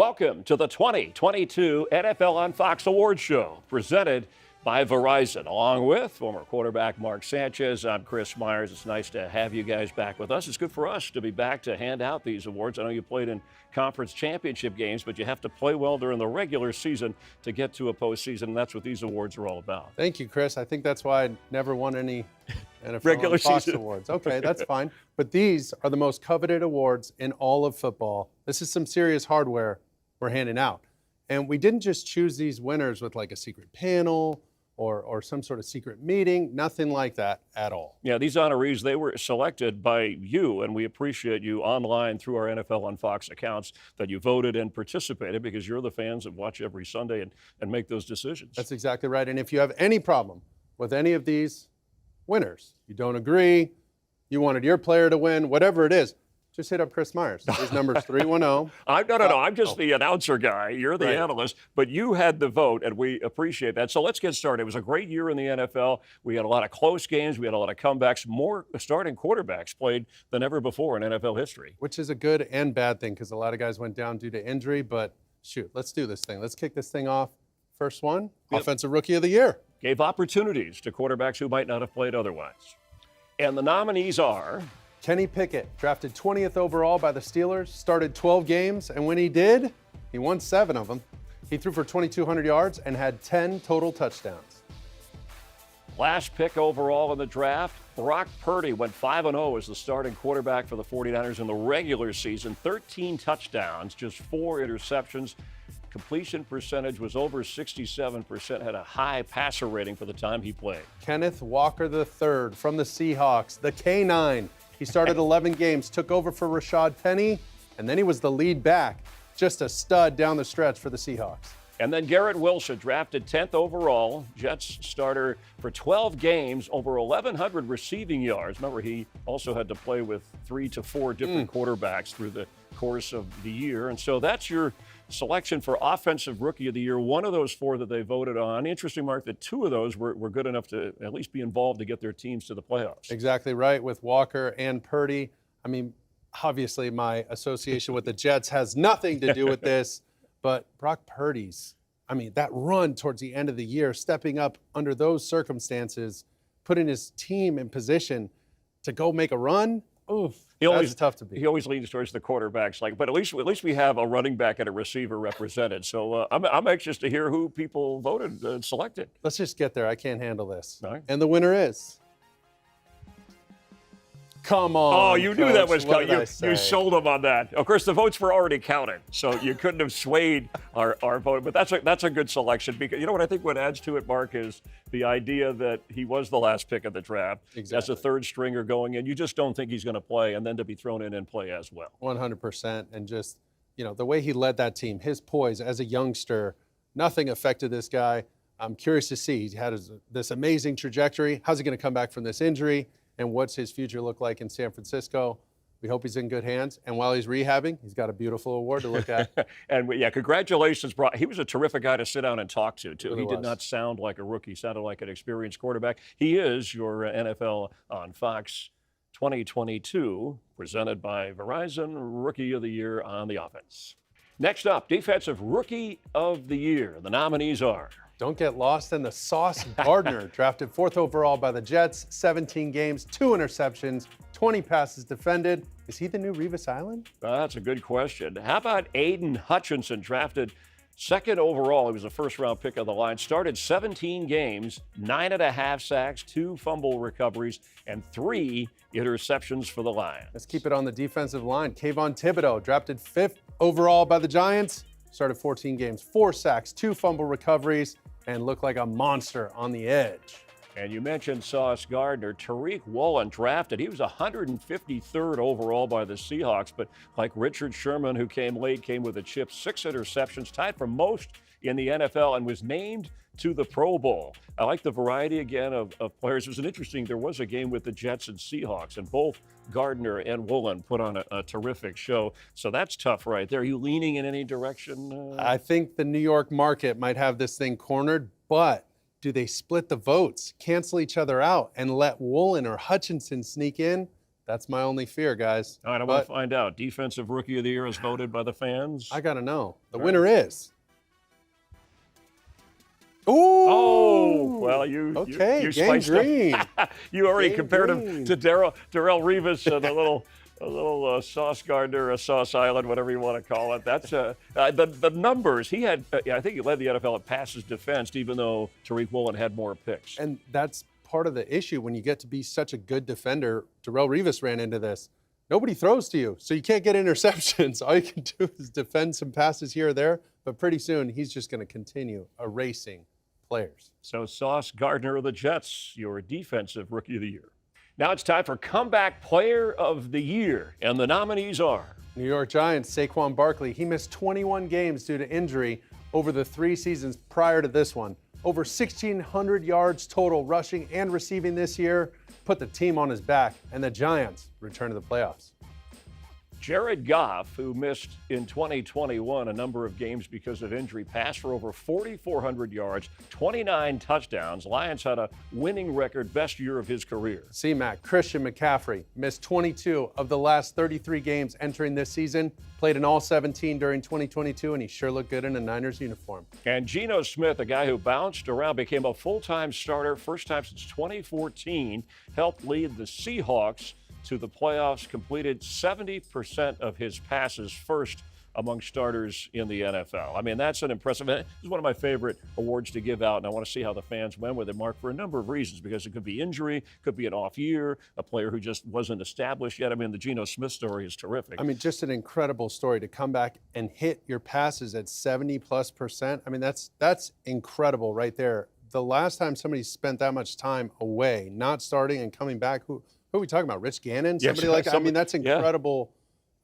Welcome to the 2022 NFL on Fox Awards Show, presented by Verizon. Along with former quarterback Mark Sanchez, I'm Chris Myers. It's nice to have you guys back with us. It's good for us to be back to hand out these awards. I know you played in conference championship games, but you have to play well during the regular season to get to a postseason, and that's what these awards are all about. Thank you, Chris. I think that's why I never won any NFL regular on Fox season awards. Okay, that's fine. But these are the most coveted awards in all of football. This is some serious hardware we're handing out. And we didn't just choose these winners with like a secret panel or some sort of secret meeting, nothing like that at all. Yeah, these honorees, they were selected by you, and we appreciate you online through our NFL on Fox accounts that you voted and participated, because you're the fans that watch every Sunday and make those decisions. That's exactly right. And if you have any problem with any of these winners, you don't agree, you wanted your player to win, whatever it is, just hit up Chris Myers. His number's 310. I'm just the announcer guy. You're the analyst, but you had the vote, and we appreciate that. So let's get started. It was a great year in the NFL. We had a lot of close games. We had a lot of comebacks. More starting quarterbacks played than ever before in NFL history. Which is a good and bad thing, because a lot of guys went down due to injury. But shoot, let's do this thing. Let's kick this thing off. First one, Offensive Rookie of the Year. Gave opportunities to quarterbacks who might not have played otherwise. And the nominees are... Kenny Pickett, drafted 20th overall by the Steelers, started 12 games, and when he did, he won 7 of them. He threw for 2,200 yards and had 10 total touchdowns. Last pick overall in the draft, Brock Purdy went 5-0 as the starting quarterback for the 49ers in the regular season. 13 touchdowns, just 4 interceptions. Completion percentage was over 67%, had a high passer rating for the time he played. Kenneth Walker III from the Seahawks, the K9. He started 11 games, took over for Rashad Penny, and then he was the lead back. Just a stud down the stretch for the Seahawks. And then Garrett Wilson, drafted 10th overall, Jets starter for 12 games, over 1,100 receiving yards. Remember, he also had to play with 3 to 4 different quarterbacks through the course of the year. And so that's your selection for Offensive Rookie of the Year, one of those 4 that they voted on. Interesting, Mark, that 2 of those were good enough to at least be involved to get their teams to the playoffs. Exactly right, with Walker and Purdy. I mean, obviously my association with the Jets has nothing to do with this, but Brock Purdy's, I mean, that run towards the end of the year, stepping up under those circumstances, putting his team in position to go make a run, that's tough to beat. He always leans towards the quarterbacks, but at least we have a running back and a receiver represented. So I'm anxious to hear who people voted and selected. Let's just get there. I can't handle this. All right. And the winner is... Come on, oh, you knew that was coming. You sold him on that. Of course, the votes were already counted, so you couldn't have swayed our vote. But that's a good selection, because you know what I think what adds to it, Mark, is the idea that he was the last pick of the draft. Exactly. As a third stringer going in. You just don't think he's going to play, and then to be thrown in and play as well. 100%. And just, the way he led that team, his poise as a youngster, nothing affected this guy. I'm curious to see. He had this amazing trajectory. How's he going to come back from this injury? And what's his future look like in San Francisco? We hope he's in good hands. And while he's rehabbing, he's got a beautiful award to look at. And congratulations, Brock. He was a terrific guy to sit down and talk to, too. He did not sound like a rookie. He sounded like an experienced quarterback. He is your NFL on Fox 2022, presented by Verizon, Rookie of the Year on the offense. Next up, Defensive Rookie of the Year. The nominees are... Don't get lost in the Sauce Gardner, drafted 4th overall by the Jets, 17 games, 2 interceptions, 20 passes defended. Is he the new Revis Island? That's a good question. How about Aiden Hutchinson, drafted 2nd overall? He was a first-round pick of the line. Started 17 games, 9.5 sacks, 2 fumble recoveries, and 3 interceptions for the Lions. Let's keep it on the defensive line. Kayvon Thibodeau, drafted 5th overall by the Giants. Started 14 games, 4 sacks, 2 fumble recoveries, and looked like a monster on the edge. And you mentioned Sauce Gardner. Tariq Woolen, drafted. He was 153rd overall by the Seahawks, but like Richard Sherman, who came late, came with a chip, 6 interceptions, tied for most in the NFL, and was named to the Pro Bowl. I like the variety, again, of players. It was there was a game with the Jets and Seahawks, and both Gardner and Woolen put on a terrific show. So that's tough right there. Are you leaning in any direction? I think the New York market might have this thing cornered, but do they split the votes, cancel each other out, and let Woolen or Hutchinson sneak in? That's my only fear, guys. All right, I want to find out. Defensive Rookie of the Year is voted by the fans. I got to know. The All winner is. Ooh. Oh, well, you Gang spiced Green. up. You already Gang compared Green. him to Darrell Revis, the little Sauce Gardner, Sauce Island, whatever you want to call it. That's the numbers. He had, I think he led the NFL at passes defensed, even though Tariq Woolen had more picks. And that's part of the issue when you get to be such a good defender. Darrell Revis ran into this. Nobody throws to you, so you can't get interceptions. All you can do is defend some passes here or there, but pretty soon he's just going to continue erasing players. So Sauce Gardner of the Jets, your Defensive Rookie of the Year. Now it's time for Comeback Player of the Year, and the nominees are New York Giants, Saquon Barkley. He missed 21 games due to injury over the 3 seasons prior to this one. Over 1,600 yards total rushing and receiving this year, put the team on his back, and the Giants return to the playoffs. Jared Goff, who missed in 2021 a number of games because of injury, passed for over 4,400 yards, 29 touchdowns. Lions had a winning record, best year of his career. C-Mac, Christian McCaffrey, missed 22 of the last 33 games entering this season, played in all 17 during 2022, and he sure looked good in a Niners uniform. And Geno Smith, a guy who bounced around, became a full-time starter, first time since 2014, helped lead the Seahawks to the playoffs, completed 70% of his passes, first among starters in the NFL. I mean, that's an impressive. This is one of my favorite awards to give out, and I want to see how the fans went with it, Mark, for a number of reasons, because it could be injury, could be an off year, a player who just wasn't established yet. I mean, the Geno Smith story is terrific. I mean, just an incredible story to come back and hit your passes at 70+%. I mean, that's incredible right there. The last time somebody spent that much time away, not starting and coming back, who are we talking about? Rich Gannon? Yes, Somebody like that? I mean, that's yeah. incredible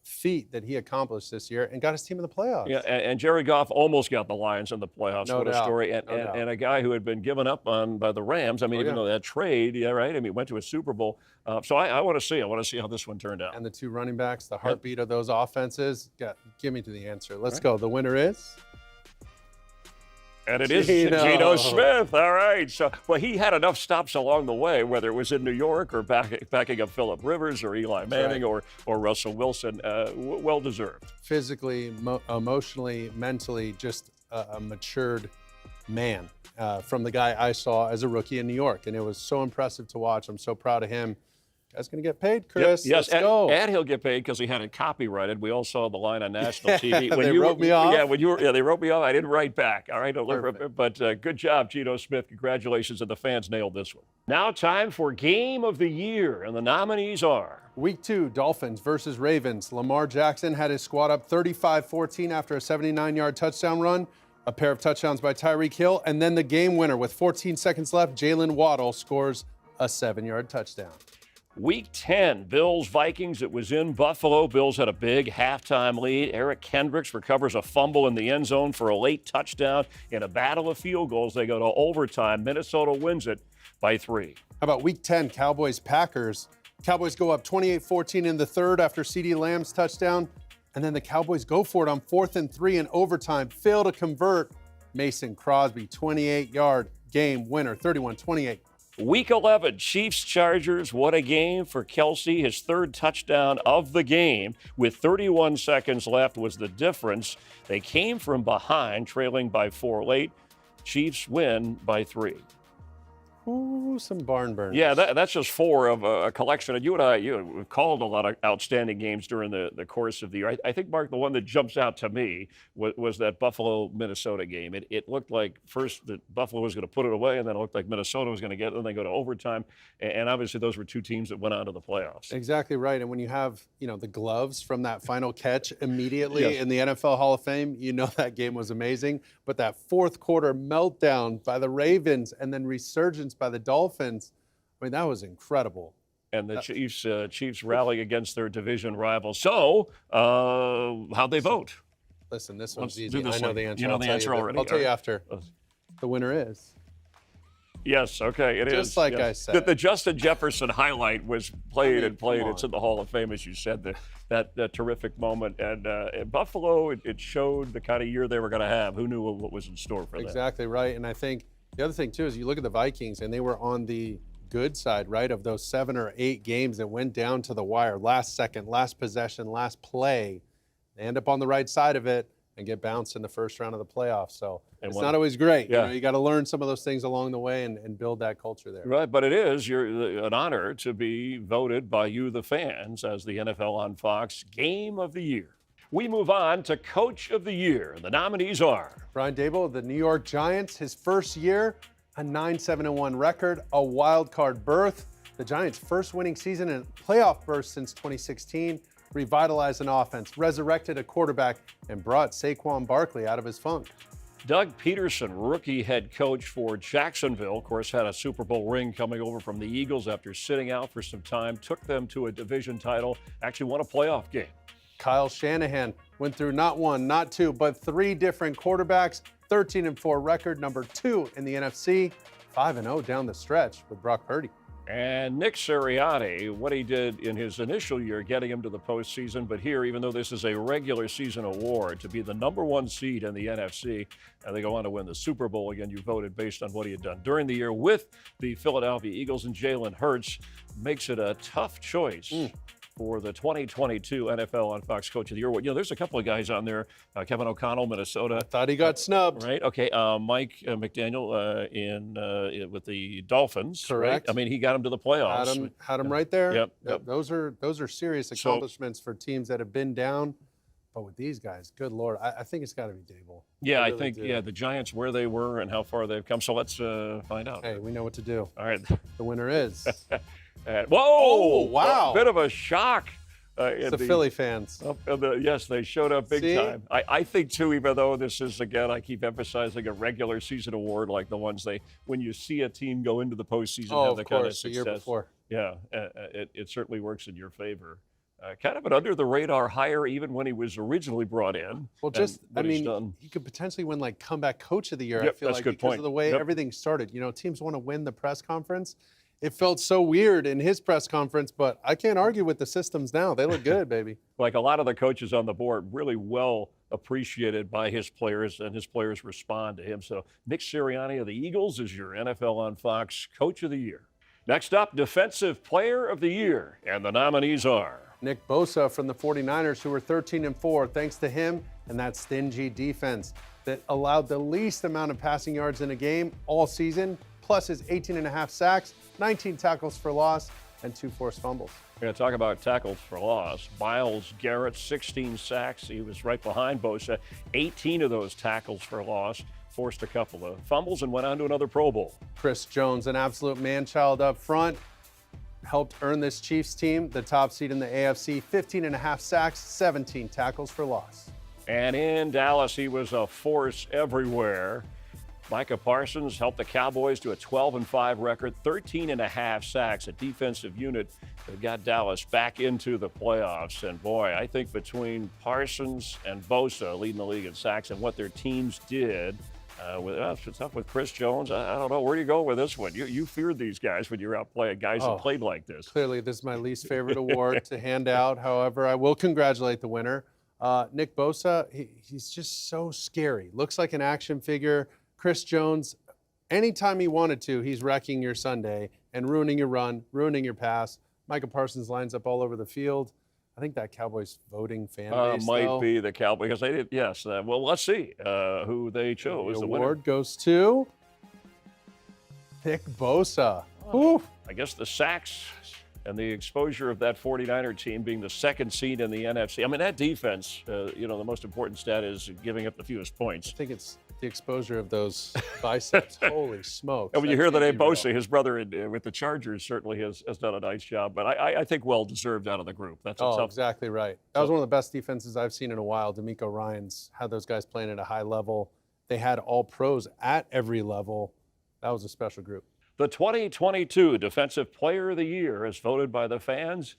feat that he accomplished this year and got his team in the playoffs. Yeah, and Jared Goff almost got the Lions in the playoffs. No what doubt. a story. And, No doubt. and a guy who had been given up on by the Rams. I mean, even though that trade, yeah, right? I mean, went to a Super Bowl. So I want to see. I want to see how this one turned out. And the 2 running backs, the heartbeat of those offenses. Give me to the answer. Let's go. The winner is? And it is Geno Smith. All right. So, well, he had enough stops along the way, whether it was in New York or backing up Phillip Rivers or Eli Manning or Russell Wilson. Well deserved. Physically, emotionally, mentally, just a matured man from the guy I saw as a rookie in New York. And it was so impressive to watch. I'm so proud of him. Guy's going to get paid, Chris. Yes, Let's go. And he'll get paid because he had it copyrighted. We all saw the line on national TV. They wrote me off? Yeah, they wrote me off. I didn't write back. All right, Perfect. but good job, Geno Smith. Congratulations, and the fans nailed this one. Now time for Game of the Year, and the nominees are Week 2, Dolphins versus Ravens. Lamar Jackson had his squad up 35-14 after a 79-yard touchdown run, a pair of touchdowns by Tyreek Hill, and then the game winner with 14 seconds left, Jalen Waddle scores a 7-yard touchdown. Week 10, Bills-Vikings. It was in Buffalo. Bills had a big halftime lead. Eric Kendricks recovers a fumble in the end zone for a late touchdown. In a battle of field goals, they go to overtime. Minnesota wins it by 3. How about Week 10, Cowboys-Packers? Cowboys go up 28-14 in the third after CeeDee Lamb's touchdown, and then the Cowboys go for it on 4th and 3 in overtime, fail to convert. Mason Crosby, 28-yard game winner, 31-28. Week 11, Chiefs-Chargers. What a game for Kelsey. His 3rd touchdown of the game with 31 seconds left was the difference. They came from behind, trailing by 4 late. Chiefs win by 3. Ooh, some barn burners. Yeah, that's just 4 of a collection. And you and I, have called a lot of outstanding games during the course of the year. I think, Mark, the one that jumps out to me was that Buffalo-Minnesota game. It looked like first that Buffalo was going to put it away, and then it looked like Minnesota was going to get it, and they go to overtime. And obviously those were 2 teams that went on to the playoffs. Exactly right. And when you have, the gloves from that final catch immediately in the NFL Hall of Fame, that game was amazing. But that 4th quarter meltdown by the Ravens and then resurgence by the Dolphins, I mean, that was incredible. And the Chiefs rally against their division rivals. So, how'd they vote? Listen, this one's Let's easy. do this I know one. the answer. You know the answer already? I'll tell you after. The winner is. Yes, okay, it is. Just like I said. The Justin Jefferson highlight was played and played. come on. It's in the Hall of Fame, as you said, that terrific moment. And in Buffalo, it showed the kind of year they were going to have. Who knew what was in store for them? Exactly right. And I think the other thing, too, is you look at the Vikings, and they were on the good side, right? Of those 7 or 8 games that went down to the wire, last second, last possession, last play, they end up on the right side of it and get bounced in the first round of the playoffs. So it's not always great. Yeah. You got to learn some of those things along the way and build that culture there. Right, but it is an honor to be voted by you, the fans, as the NFL on Fox Game of the Year. We move on to Coach of the Year. The nominees are Brian Daboll of the New York Giants, his first year, a 9-7-1 record, a wild card berth. The Giants' first winning season and playoff berth since 2016. Revitalized an offense, resurrected a quarterback, and brought Saquon Barkley out of his funk. Doug Peterson, rookie head coach for Jacksonville. Of course, had a Super Bowl ring coming over from the Eagles after sitting out for some time. Took them to a division title, actually won a playoff game. Kyle Shanahan went through not 1, not 2, but 3 different quarterbacks. 13-4 record, number 2 in the NFC. 5-0 down the stretch with Brock Purdy. And Nick Sirianni, what he did in his initial year, getting him to the postseason. But here, even though this is a regular season award, to be the number 1 seed in the NFC, and they go on to win the Super Bowl again, you voted based on what he had done during the year with the Philadelphia Eagles, and Jalen Hurts makes it a tough choice for the 2022 NFL on Fox Coach of the Year. You know, there's a couple of guys on there. Kevin O'Connell, Minnesota. Thought he got snubbed. Right. Okay. Mike McDaniel with the Dolphins. Correct. Right? I mean, he got him to the playoffs. Had him right there. Yep. Those are serious accomplishments for teams that have been down. But with these guys, good Lord, I think it's got to be Daboll. Yeah, I think the Giants, where they were and how far they've come. So let's find out. Hey, we know what to do. All right. The winner is. Whoa! Oh, wow. A bit of a shock. It's the Philly fans. Yes, they showed up big See? time. I think, too, even though this is, again, I keep emphasizing a regular season award like the ones when you see a team go into the postseason have the kind of success. The year before. Yeah, it certainly works in your favor. Kind of an under-the-radar hire even when he was originally brought in. Well, he could potentially win like comeback coach of the year, Yep, I feel that's like, a good because point. of the way everything started. You know, teams want to win the press conference. It felt so weird in his press conference, but I can't argue with the systems now. They look good, baby. Like a lot of the coaches on the board, really well appreciated by his players, and his players respond to him. So Nick Sirianni of the Eagles is your NFL on Fox Coach of the Year. Next up, Defensive Player of the Year, and the nominees are Nick Bosa from the 49ers, who were 13-4, thanks to him and that stingy defense that allowed the least amount of passing yards in a game all season, plus his 18.5 sacks, 19 tackles for loss, and 2 forced fumbles. We're going to talk about tackles for loss. Myles Garrett, 16 sacks. He was right behind Bosa. 18 of those tackles for loss. Forced a couple of fumbles and went on to another Pro Bowl. Chris Jones, an absolute man-child up front, helped earn this Chiefs team the top seed in the AFC. 15.5 sacks, 17 tackles for loss. And in Dallas, he was a force everywhere. Micah Parsons helped the Cowboys to a 12-5 record, 13.5 sacks, a defensive unit that got Dallas back into the playoffs. And boy, I think between Parsons and Bosa leading the league in sacks and what their teams did, it's tough with Chris Jones. I don't know. Where do you go with this one? You feared these guys when you were out playing, guys who played like this. Clearly, this is my least favorite award to hand out. However, I will congratulate the winner. Nick Bosa, he's just so scary. Looks like an action figure. Chris Jones, anytime he wanted to, he's wrecking your Sunday and ruining your run, ruining your pass. Micah Parsons lines up all over the field. I think that Cowboys voting fan base might be the Cowboys, because they did. Yes. Well, let's see who they chose. The award goes to Nick Bosa. I guess the sacks and the exposure of that 49er team being the second seed in the NFC. I mean, that defense, the most important stat is giving up the fewest points. I think it's the exposure of those biceps. Holy smokes. And when you hear the name Bosa, his brother with the Chargers certainly has done a nice job. But I think well-deserved out of the group. That's exactly right. That was one of the best defenses I've seen in a while. D'Amico Ryans had those guys playing at a high level. They had all pros at every level. That was a special group. The 2022 Defensive Player of the Year is voted by the fans,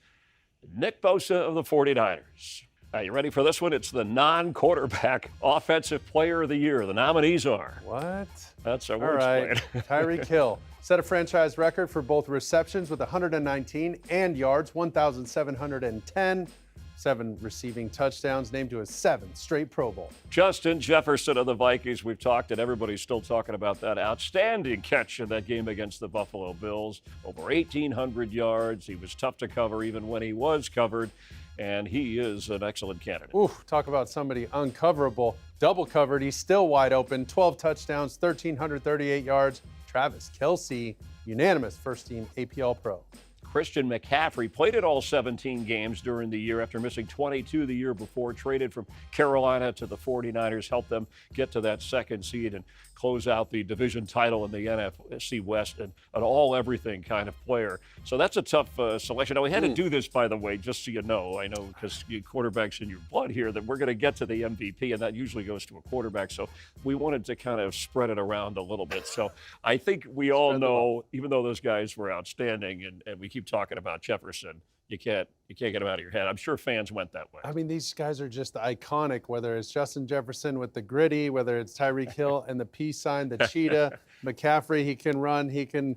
Nick Bosa of the 49ers. Are you ready for this one? It's the non-quarterback Offensive Player of the Year. The nominees are. What? That's our word explained. Tyreek Hill set a franchise record for both receptions with 119 and yards, 1,710. 7 receiving touchdowns, named to his 7th straight Pro Bowl. Justin Jefferson of the Vikings, we've talked, and everybody's still talking about that outstanding catch in that game against the Buffalo Bills. Over 1,800 yards. He was tough to cover even when he was covered, and he is an excellent candidate. Ooh, talk about somebody uncoverable. Double covered, he's still wide open. 12 touchdowns, 1,338 yards. Travis Kelce, unanimous first-team AP All-Pro. Christian McCaffrey played at all 17 games during the year after missing 22 the year before, traded from Carolina to the 49ers, helped them get to that second seed and close out the division title in the NFC West, and an all-everything kind of player. So that's a tough selection. Now, we had to do this, by the way, just so you know. I know because quarterback's in your blood here that we're going to get to the MVP, and that usually goes to a quarterback. So we wanted to kind of spread it around a little bit. So I think we all know, even though those guys were outstanding, and we keep talking about Jefferson, you can't get him out of your head. I'm sure fans went that way. I mean, these guys are just iconic, whether it's Justin Jefferson with the gritty, whether it's Tyreek Hill and the peace sign, the cheetah, McCaffrey, he can run, he can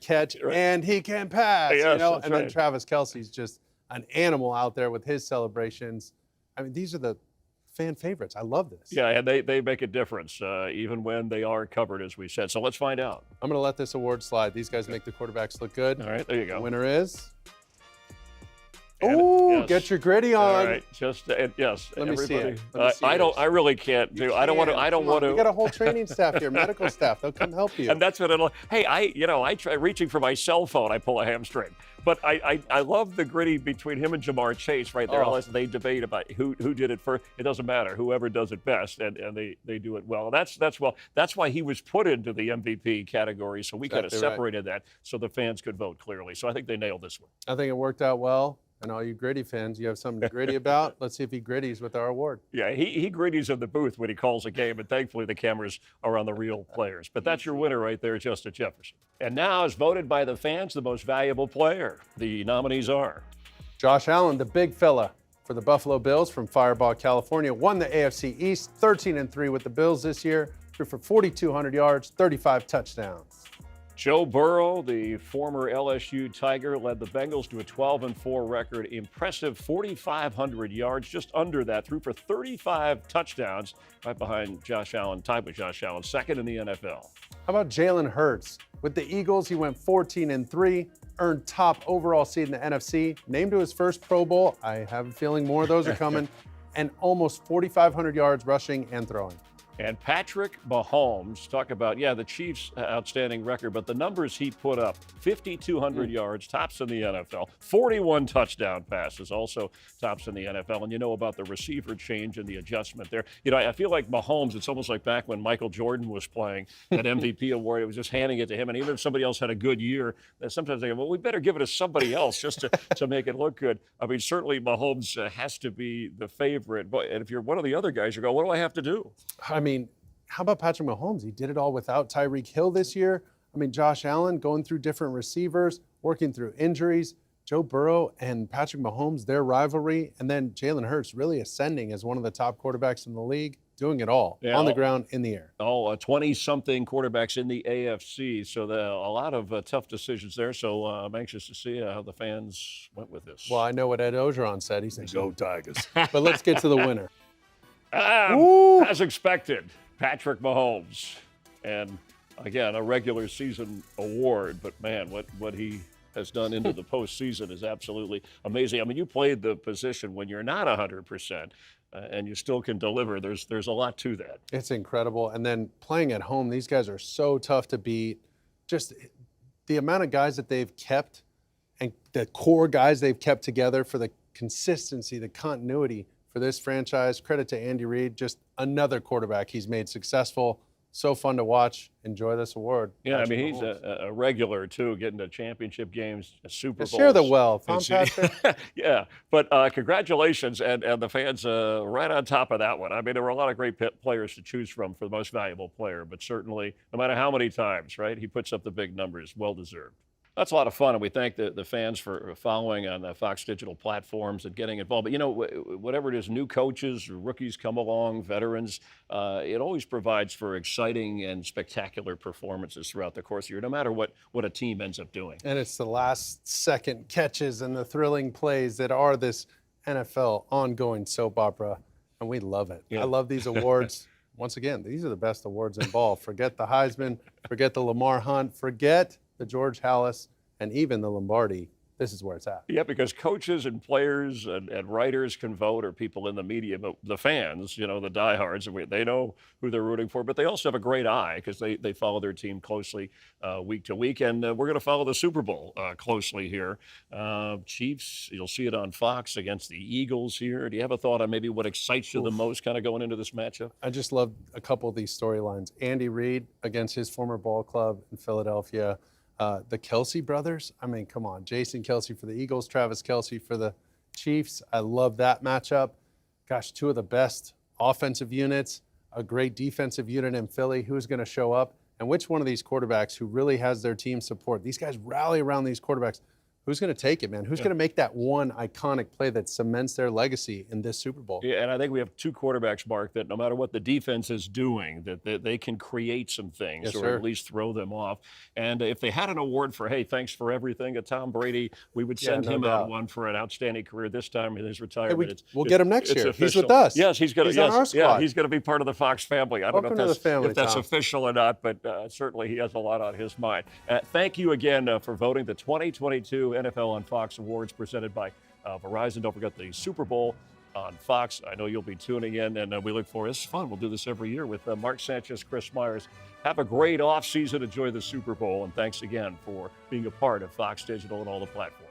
catch, and he can pass, Yes, and then Travis Kelce's just an animal out there with his celebrations. I mean, these are the fan favorites. I love this. Yeah, and they make a difference, even when they are covered, as we said. So let's find out. I'm going to let this award slide. These guys make the quarterbacks look good. All right, there you go. The winner is... And Ooh, get your gritty on. All right, just yes. Let me see it. I really can't do. I don't want to. I don't want to. We got a whole training staff here, medical staff. They'll come help you. And that's what it'll. Hey, I try reaching for my cell phone. I pull a hamstring. But I love the gritty between him and Jamar Chase right there. Oh. They debate about who did it first. It doesn't matter. Whoever does it best, and they do it well. And that's why he was put into the MVP category. So we kind of separated that so the fans could vote clearly. So I think they nailed this one. I think it worked out well. And all you gritty fans, you have something to gritty about. Let's see if he gritties with our award. Yeah, he gritties in the booth when he calls a game, and thankfully the cameras are on the real players. But that's your winner right there, Justin Jefferson. And now, as voted by the fans, the most valuable player. The nominees are Josh Allen, the big fella for the Buffalo Bills from Firebaugh, California, won the AFC East, 13-3 with the Bills this year, threw for 4,200 yards, 35 touchdowns. Joe Burrow, the former LSU Tiger, led the Bengals to a 12-4 record. Impressive 4,500 yards, just under that. Threw for 35 touchdowns, right behind Josh Allen, tied with Josh Allen, second in the NFL. How about Jalen Hurts? With the Eagles, he went 14-3, earned top overall seed in the NFC, named to his first Pro Bowl. I have a feeling more of those are coming, and almost 4,500 yards rushing and throwing. And Patrick Mahomes, talk about, the Chiefs' outstanding record, but the numbers he put up, 5,200 yards, tops in the NFL, 41 touchdown passes, also tops in the NFL. And you know about the receiver change and the adjustment there. I feel like Mahomes, it's almost like back when Michael Jordan was playing that MVP award, it was just handing it to him. And even if somebody else had a good year, sometimes they go, well, we better give it to somebody else just to make it look good. I mean, certainly Mahomes has to be the favorite. But and if you're one of the other guys, you go, what do I have to do? I mean, how about Patrick Mahomes? He did it all without Tyreek Hill this year. I mean, Josh Allen going through different receivers, working through injuries. Joe Burrow and Patrick Mahomes, their rivalry. And then Jalen Hurts really ascending as one of the top quarterbacks in the league, doing it all on the ground, in the air. 20-something quarterbacks in the AFC. So a lot of tough decisions there. So I'm anxious to see how the fans went with this. Well, I know what Ed Ogeron said. He said, go Tigers. But let's get to the winner. As expected, Patrick Mahomes. And again, a regular season award, but man, what he has done into the postseason is absolutely amazing. I mean, you played the position when you're not 100%, and you still can deliver. There's a lot to that. It's incredible. And then playing at home, these guys are so tough to beat. Just the amount of guys that they've kept and the core guys they've kept together for the consistency, the continuity for this franchise. Credit to Andy Reid, just another quarterback he's made successful. So fun to watch. Enjoy this award. Yeah, I mean, he's a regular, too, getting to championship games, Super Bowls. Share the wealth, huh, Patrick? Yeah, but congratulations, and the fans right on top of that one. I mean, there were a lot of great players to choose from for the most valuable player, but certainly, no matter how many times, right, he puts up the big numbers, well-deserved. That's a lot of fun, and we thank the fans for following on the Fox Digital platforms and getting involved. But, whatever it is, new coaches, rookies come along, veterans, it always provides for exciting and spectacular performances throughout the course of the year, no matter what a team ends up doing. And it's the last second catches and the thrilling plays that are this NFL ongoing soap opera, and we love it. Yeah. I love these awards. Once again, these are the best awards in ball. Forget the Heisman, forget the Lamar Hunt, forget the George Halas, and even the Lombardi. This is where it's at. Yeah, because coaches and players and writers can vote, or people in the media, but the fans, the diehards, they know who they're rooting for, but they also have a great eye because they follow their team closely week to week. And we're going to follow the Super Bowl closely here. Chiefs, you'll see it on Fox against the Eagles here. Do you have a thought on maybe what excites you the most kind of going into this matchup? I just love a couple of these storylines. Andy Reid against his former ball club in Philadelphia. The Kelce brothers, I mean, come on. Jason Kelce for the Eagles, Travis Kelce for the Chiefs. I love that matchup. Gosh, two of the best offensive units, a great defensive unit in Philly. Who's going to show up? And which one of these quarterbacks who really has their team support? These guys rally around these quarterbacks. Who's going to take it, man? Who's going to make that one iconic play that cements their legacy in this Super Bowl? Yeah, and I think we have two quarterbacks, Mark, that no matter what the defense is doing, that they can create some things, Yes, or sir. at least throw them off. And if they had an award for, hey, thanks for everything, Tom Brady, we would send no him doubt. out one for an outstanding career this time in his Hey, retirement. we'll get him next it's year. official. He's with us. Yes, he's on our squad. Yeah, he's going to be part of the Fox family. I don't Welcome know to the family, if that's Tom. official or not, but certainly he has a lot on his mind. Thank you again for voting the 2022 NFL on Fox Awards presented by Verizon. Don't forget the Super Bowl on Fox. I know you'll be tuning in, and we look forward. This is fun. We'll do this every year with Mark Sanchez, Chris Myers. Have a great offseason. Enjoy the Super Bowl, and thanks again for being a part of Fox Digital and all the platforms.